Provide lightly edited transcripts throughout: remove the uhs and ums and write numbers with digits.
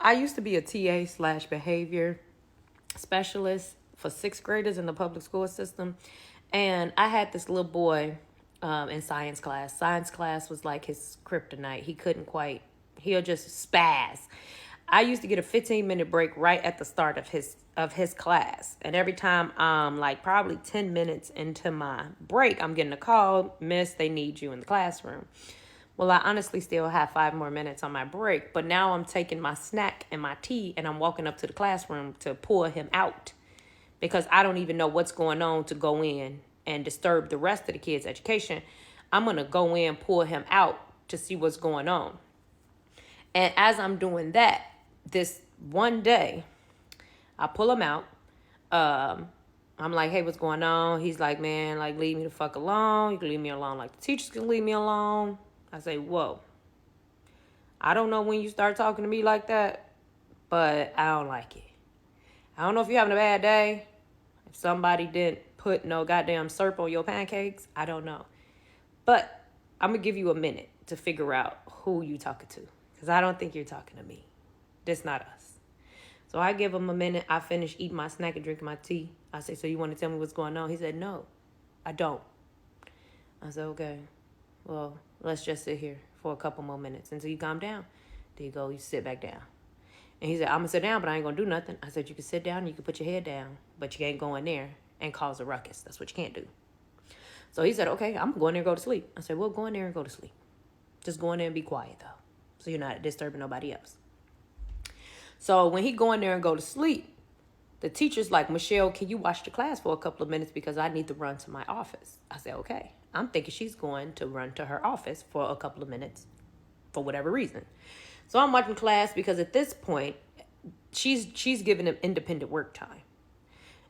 I used to be a TA slash behavior specialist for sixth graders in the public school system. And I had this little boy in science class. Science class was like his kryptonite. He'll just spaz. I used to get a 15-minute break right at the start of his class. And every time like probably 10 minutes into my break, I'm getting a call, "Miss, they need you in the classroom." Well, I honestly still have 5 more minutes on my break, but now I'm taking my snack and my tea and I'm walking up to the classroom to pull him out because I don't even know what's going on to go in and disturb the rest of the kids' education. I'm going to go in, pull him out to see what's going on. And as I'm doing that, this one day, I pull him out. I'm like, "Hey, what's going on?" He's like, "Man, like, leave me the fuck alone. You can leave me alone like the teachers can leave me alone." I say, "Whoa. I don't know when you start talking to me like that, but I don't like it. I don't know if you're having a bad day. If somebody didn't put no goddamn syrup on your pancakes, I don't know. But I'm going to give you a minute to figure out who you talking to. Because I don't think you're talking to me. This not us." So I give him a minute. I finish eating my snack and drinking my tea. I say, "So you want to tell me what's going on?" He said, "No, I don't." I said, "Okay, well, let's just sit here for a couple more minutes until you calm down." There you go. You sit back down. And he said, "I'm going to sit down, but I ain't going to do nothing." I said, "You can sit down and you can put your head down, but you can't go in there and cause a ruckus. That's what you can't do." So he said, "Okay, I'm going there and go to sleep." I said, "Well, go in there and go to sleep. Just go in there and be quiet, though, so you're not disturbing nobody else." So when he go in there and go to sleep, the teacher's like, "Michelle, can you watch the class for a couple of minutes because I need to run to my office?" I said, "Okay." I'm thinking she's going to run to her office for a couple of minutes for whatever reason. So I'm watching class because at this point, she's giving him independent work time.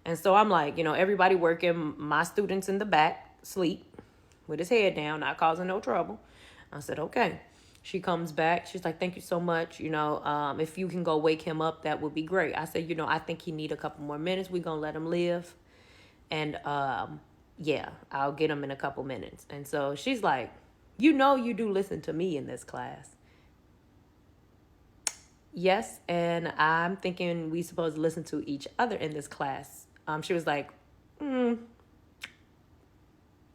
And so I'm like, everybody working, my students in the back, sleep, with his head down, not causing no trouble. I said, "Okay." She comes back. She's like, "Thank you so much. If you can go wake him up, that would be great." I said, "I think he need a couple more minutes. We're going to let him live. And, yeah, I'll get him in a couple minutes." And so she's like, "You do listen to me in this class." Yes, and I'm thinking we supposed to listen to each other in this class. She was like,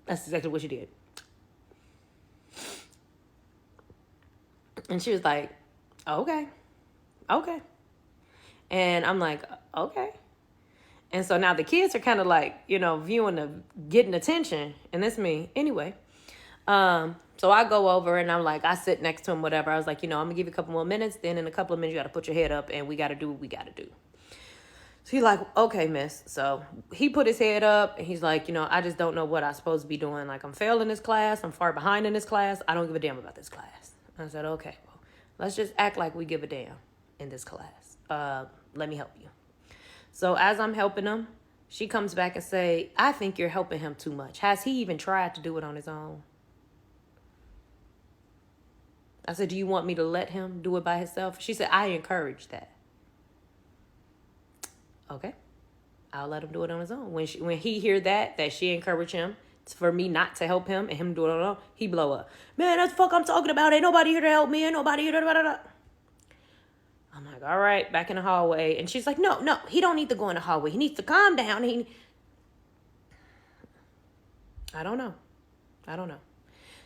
that's exactly what she did. And she was like, okay. And I'm like, okay. And so now the kids are kind of like, getting attention. And that's me. Anyway, so I go over and I'm like, I sit next to him, whatever. I was like, "I'm going to give you a couple more minutes. Then in a couple of minutes, you got to put your head up and we got to do what we got to do." So he's like, "Okay, miss." So he put his head up and he's like, "I just don't know what I'm supposed to be doing. Like, I'm failing this class. I'm far behind in this class. I don't give a damn about this class." I said, "Okay, well, let's just act like we give a damn in this class. Let me help you." So as I'm helping him, she comes back and say, "I think you're helping him too much. Has he even tried to do it on his own?" I said, "Do you want me to let him do it by himself?" She said, "I encourage that." Okay, I'll let him do it on his own. When he hear that she encouraged him for me not to help him and him do it on his own, he blow up. "Man, that's the fuck I'm talking about. Ain't nobody here to help me. Ain't nobody here to da. I'm like, all right, back in the hallway. And she's like, no, he don't need to go in the hallway. He needs to calm down. I don't know.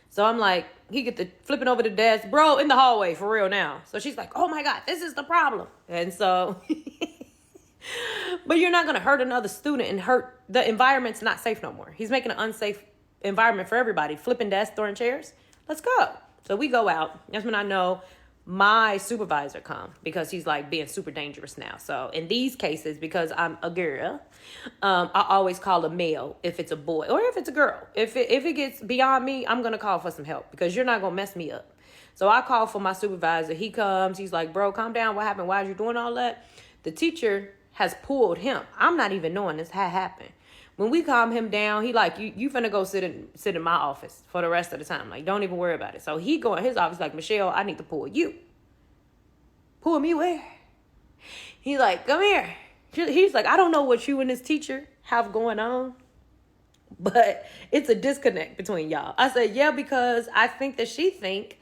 So I'm like, he get the flipping over the desk, "Bro, in the hallway, for real now." So she's like, "Oh my God, this is the problem." And so, but you're not going to hurt another student and hurt, the environment's not safe no more. He's making an unsafe environment for everybody. Flipping desks, throwing chairs. Let's go. So we go out. That's when I know my supervisor come because he's like being super dangerous now. So in these cases, because I'm a girl, I always call a male if it's a boy or if it's a girl. If it gets beyond me, I'm gonna call for some help because you're not gonna mess me up. So I call for my supervisor. He comes. He's like, "Bro, calm down. What happened? Why are you doing all that?" The teacher has pulled him. I'm not even knowing this had happened. When we calm him down, he like, you finna go sit in my office for the rest of the time. Like, don't even worry about it. So he go in his office like, "Michelle, I need to pull you." "Pull me where?" He's like, "Come here." He's like, "I don't know what you and this teacher have going on, but it's a disconnect between y'all." I said, "Yeah, because I think that she think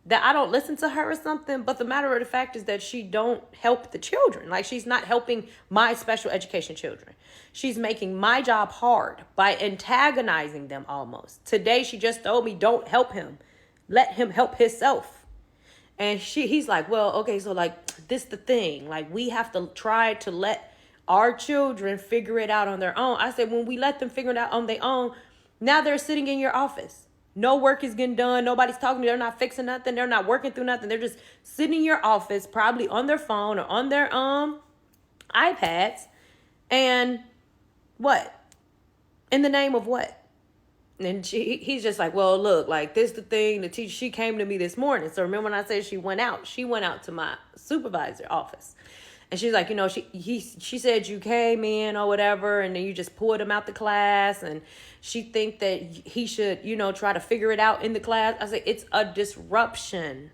that I don't listen to her or something, but the matter of the fact is that she don't help the children. Like, she's not helping my special education children. She's making my job hard by antagonizing them almost. Today, she just told me, don't help him. Let him help himself. And he's like, well, okay, so like, this the thing. Like, we have to try to let our children figure it out on their own. I said, when we let them figure it out on their own, now they're sitting in your office. No work is getting done. Nobody's talking to you. They're not fixing nothing. They're not working through nothing. They're just sitting in your office, probably on their phone or on their iPads. And what? In the name of what? And he's just like, well, look, like, this the thing. The teacher, she came to me this morning. So remember when I said she went out to my supervisor office. And she's like, you know, she said you came in or whatever, and then you just pulled him out the class, and she think that he should, you know, try to figure it out in the class. I said, it's a disruption.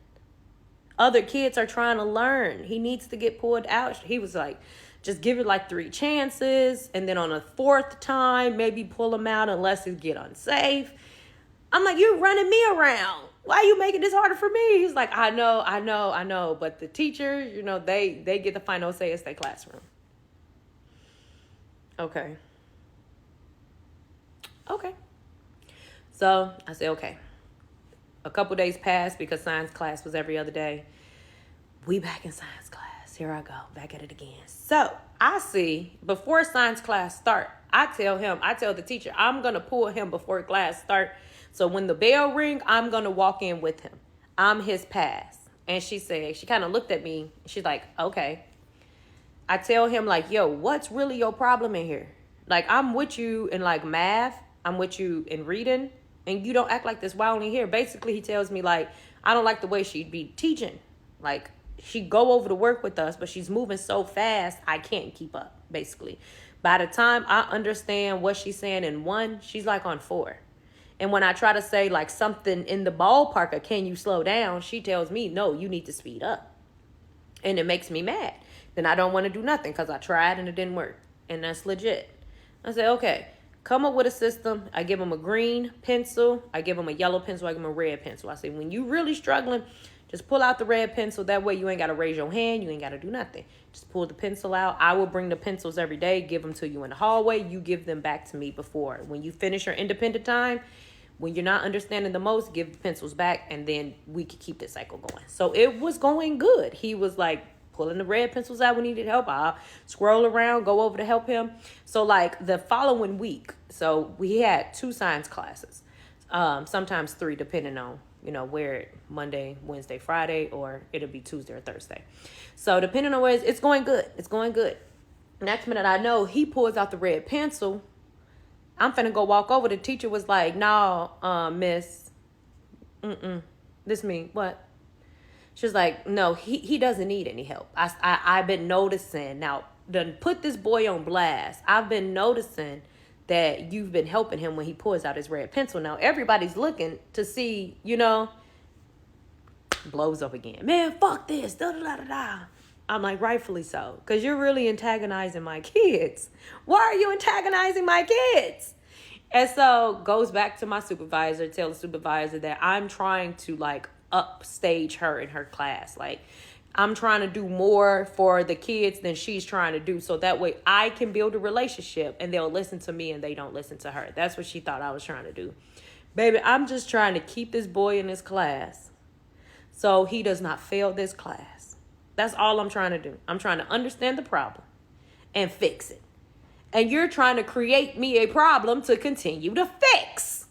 Other kids are trying to learn. He needs to get pulled out. He was like, just give it like 3 chances, and then on a 4th time, maybe pull him out unless it get unsafe. I'm like, you're running me around. Why are you making this harder for me? He's like, I know. But the teachers, you know, they get the final say. It's their classroom. Okay. So I said, okay. A couple days passed because science class was every other day. We back in science class. Here I go, back at it again. So I see, before science class start, I tell the teacher, I'm going to pull him before class start. So when the bell ring, I'm going to walk in with him. I'm his pass. And she kind of looked at me. She's like, okay. I tell him, like, yo, what's really your problem in here? Like, I'm with you in, like, math. I'm with you in reading. And you don't act like this while only here. Basically, he tells me, like, I don't like the way she'd be teaching. Like, she go over to work with us, but she's moving so fast, I can't keep up, basically. By the time I understand what she's saying in 1, she's, like, on 4. And when I try to say, like, something in the ballpark of can you slow down, she tells me, no, you need to speed up. And it makes me mad. Then I don't want to do nothing because I tried and it didn't work. And that's legit. I say, okay, come up with a system. I give them a green pencil. I give them a yellow pencil. I give them a red pencil. I say, when you really struggling, just pull out the red pencil. That way you ain't got to raise your hand. You ain't got to do nothing. Just pull the pencil out. I will bring the pencils every day, give them to you in the hallway. You give them back to me before. When you finish your independent time, when you're not understanding the most, give the pencils back, and then we could keep this cycle going. So it was going good. He was like pulling the red pencils out when he needed help. I'll scroll around, go over to help him. So like the following week, so we had 2 science classes, sometimes 3, depending on, you know, where Monday, Wednesday, Friday, or it'll be Tuesday or Thursday. So depending on where it's going good. It's going good. Next minute I know, he pulls out the red pencil. I'm finna go walk over. The teacher was like, no, miss. This me. What? She's like, no, he doesn't need any help. I've been noticing. Now, done put this boy on blast. I've been noticing that you've been helping him when he pulls out his red pencil. Now, everybody's looking to see, you know, blows up again. Man, fuck this. Da-da-da-da-da. I'm like, rightfully so, because you're really antagonizing my kids. Why are you antagonizing my kids? And so goes back to my supervisor, tell the supervisor that I'm trying to like upstage her in her class. Like, I'm trying to do more for the kids than she's trying to do. So that way I can build a relationship and they'll listen to me and they don't listen to her. That's what she thought I was trying to do. Baby, I'm just trying to keep this boy in this class so he does not fail this class. That's all I'm trying to do. I'm trying to understand the problem and fix it. And you're trying to create me a problem to continue to fix.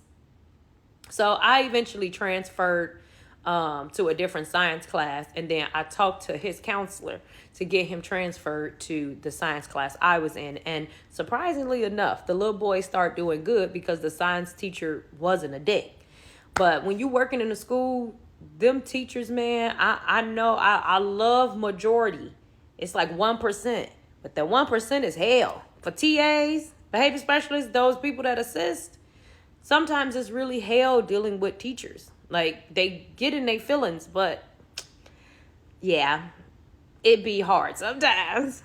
So I eventually transferred to a different science class. And then I talked to his counselor to get him transferred to the science class I was in. And surprisingly enough, the little boy started doing good because the science teacher wasn't a dick. But when you're working in a school, them teachers, man, I know I love majority. It's like 1%. But that 1% is hell. For TAs, behavior specialists, those people that assist, sometimes it's really hell dealing with teachers. Like, they get in their feelings, but yeah, it be hard sometimes.